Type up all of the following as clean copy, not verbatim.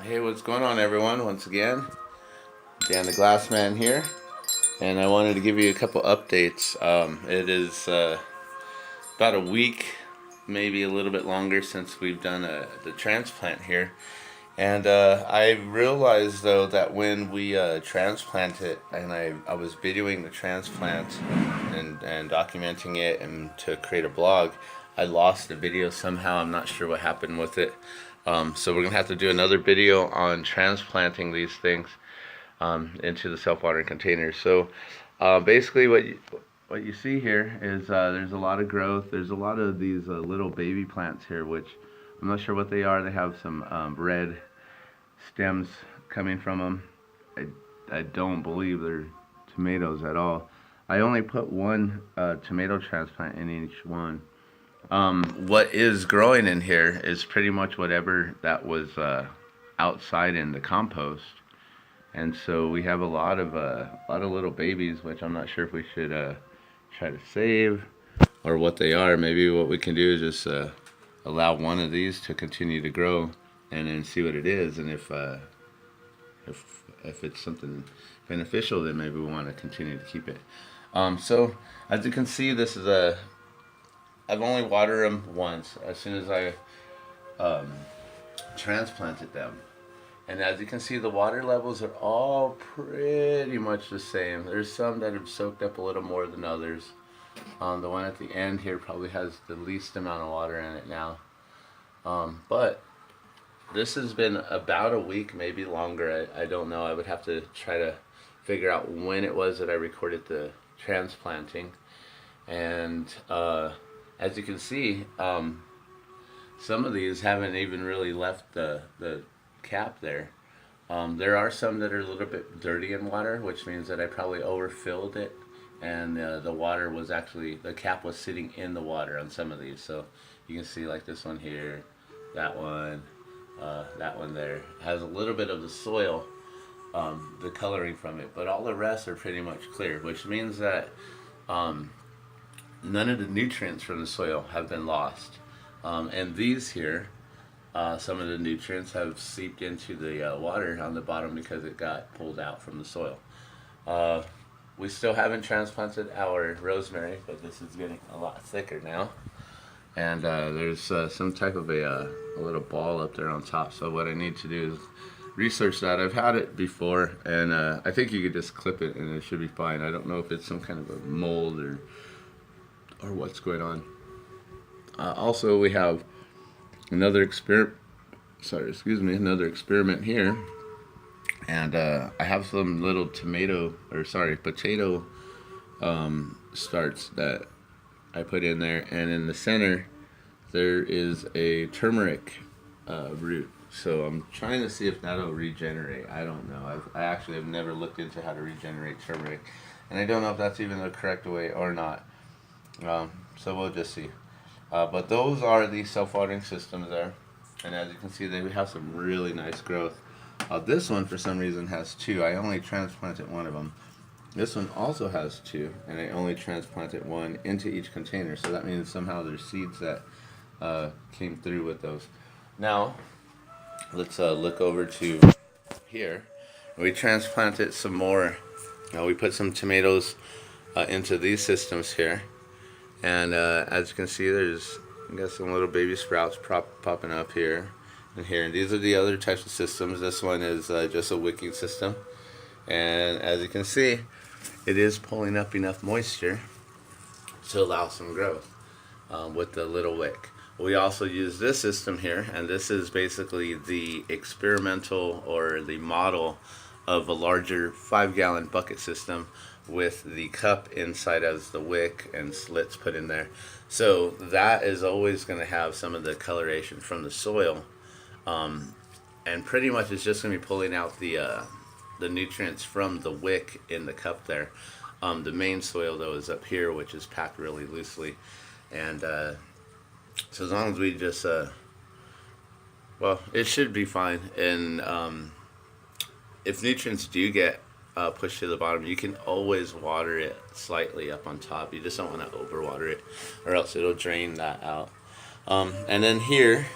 Hey, what's going on, everyone? Once again, Dan the Glass Man here, and I wanted to give you a couple updates. It is about a week, maybe a little bit longer, since we've done the transplant here, and I realized though that when we transplant it, and I was videoing the transplant and documenting it and to create a blog, I lost the video somehow. I'm not sure what happened with it. So we're gonna have to do another video on transplanting these things into the self-watering containers. So basically, what you see here is there's a lot of growth. There's a lot of these little baby plants here, which I'm not sure what they are. They have some red stems coming from them. I don't believe they're tomatoes at all. I only put one tomato transplant in each one. What is growing in here is pretty much whatever that was outside in the compost, and so we have a lot of little babies, which I'm not sure if we should try to save or what they are. Maybe what we can do is just allow one of these to continue to grow, and then see what it is, and if it's something beneficial, then maybe we want to continue to keep it. So as you can see, this is I've only watered them once as soon as I transplanted them. And as you can see, the water levels are all pretty much the same. There's some that have soaked up a little more than others. The one at the end here probably has the least amount of water in it now. But this has been about a week, maybe longer. I don't know. I would have to try to figure out when it was that I recorded the transplanting. And as you can see, some of these haven't even really left the cap there. There are some that are a little bit dirty in water, which means that I probably overfilled it, and the water was actually, the cap was sitting in the water on some of these. So you can see like this one here, that one there has a little bit of the soil, the coloring from it, but all the rest are pretty much clear, which means that none of the nutrients from the soil have been lost. And these here, some of the nutrients have seeped into the water on the bottom because it got pulled out from the soil. We still haven't transplanted our rosemary, but this is getting a lot thicker now. And there's some type of a little ball up there on top. So what I need to do is research that. I've had it before, and I think you could just clip it and it should be fine. I don't know if it's some kind of a mold or what's going on. Also, we have another experiment here, and I have some little potato starts that I put in there, and in the center there is a turmeric root. So I'm trying to see if that'll regenerate. I don't know. I actually have never looked into how to regenerate turmeric, and I don't know if that's even the correct way or not. So we'll just see. But those are the self-watering systems there. And as you can see, they have some really nice growth. This one, for some reason, has two. I only transplanted one of them. This one also has two, and I only transplanted one into each container. So that means somehow there's seeds that came through with those. Now, let's look over to here. We transplanted some more. We put some tomatoes into these systems here. And as you can see, there's got some little baby sprouts popping up here and here. And these are the other types of systems. This one is just a wicking system. And as you can see, it is pulling up enough moisture to allow some growth with the little wick. We also use this system here, and this is basically the experimental or the model of a larger 5-gallon bucket system with the cup inside as the wick and slits put in there. So that is always going to have some of the coloration from the soil, and pretty much it's just going to be pulling out the nutrients from the wick in the cup there. The main soil though is up here, which is packed really loosely, and so as long as we just well, it should be fine. And if nutrients do get pushed to the bottom, you can always water it slightly up on top. You just don't want to overwater it, or else it'll drain that out. And then here,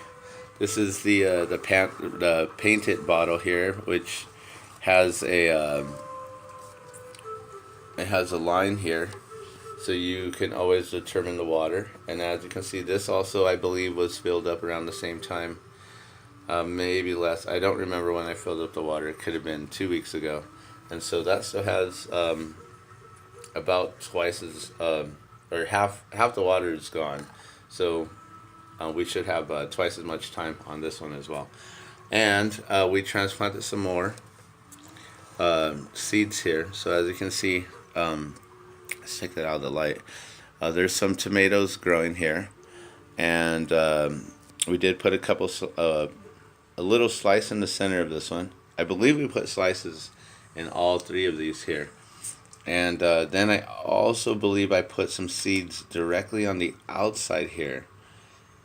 This is the painted bottle here, which has a it has a line here, so you can always determine the water. And as you can see, this also I believe was filled up around the same time, maybe less. I don't remember when I filled up the water. It could have been 2 weeks ago. And so that still has about twice as or half the water is gone. So we should have twice as much time on this one as well. And we transplanted some more seeds here. So as you can see, let's take that out of the light. There's some tomatoes growing here, and we did put a little slice in the center of this one. I believe we put slices in all 3 of these here. And then I also believe I put some seeds directly on the outside here,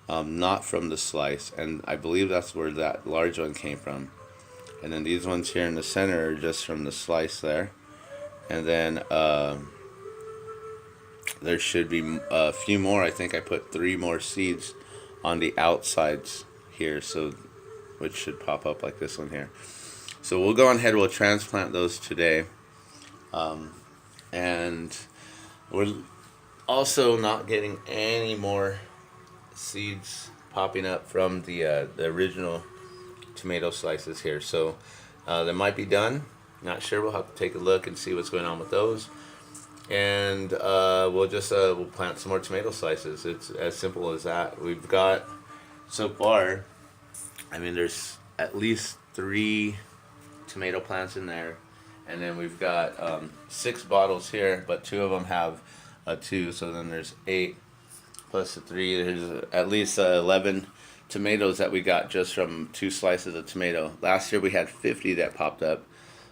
not from the slice, and I believe that's where that large one came from. And then these ones here in the center are just from the slice there. And then there should be a few more. I think I put 3 more seeds on the outsides here, so which should pop up like this one here. So we'll go ahead, we'll transplant those today. And we're also not getting any more seeds popping up from the original tomato slices here. So they might be done. Not sure. We'll have to take a look and see what's going on with those. And we'll just we'll plant some more tomato slices. It's as simple as that. We've got, so far, I mean, there's at least 3 tomato plants in there. And then we've got 6 bottles here, but 2 of them have 2. So then there's 8 plus the 3. There's at least 11 tomatoes that we got just from 2 slices of tomato. Last year we had 50 that popped up.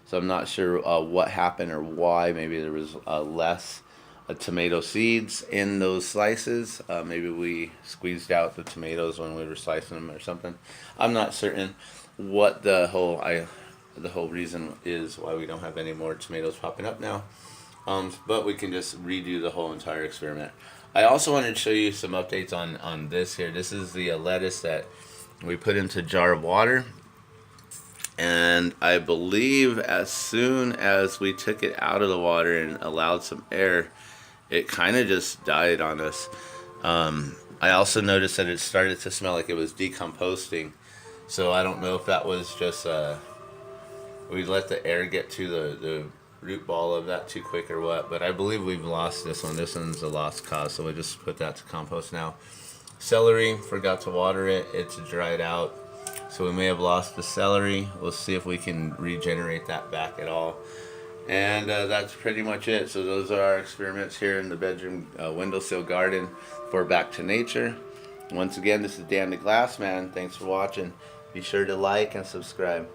So I'm not sure what happened or why. Maybe there was less tomato seeds in those slices. Maybe we squeezed out the tomatoes when we were slicing them or something. I'm not certain what the whole reason is why we don't have any more tomatoes popping up now. But we can just redo the whole entire experiment. I also wanted to show you some updates on this here. This is the lettuce that we put into a jar of water. And I believe as soon as we took it out of the water and allowed some air, it kind of just died on us. I also noticed that it started to smell like it was decomposting. So I don't know if that was just we let the air get to the root ball of that too quick or what. But I believe we've lost this one. This one's a lost cause, so we'll just put that to compost now. Celery, forgot to water it. It's dried out. So we may have lost the celery. We'll see if we can regenerate that back at all. And that's pretty much it. So those are our experiments here in the bedroom windowsill garden for Back to Nature. Once again, this is Dan the Glass Man. Thanks for watching. Be sure to like and subscribe.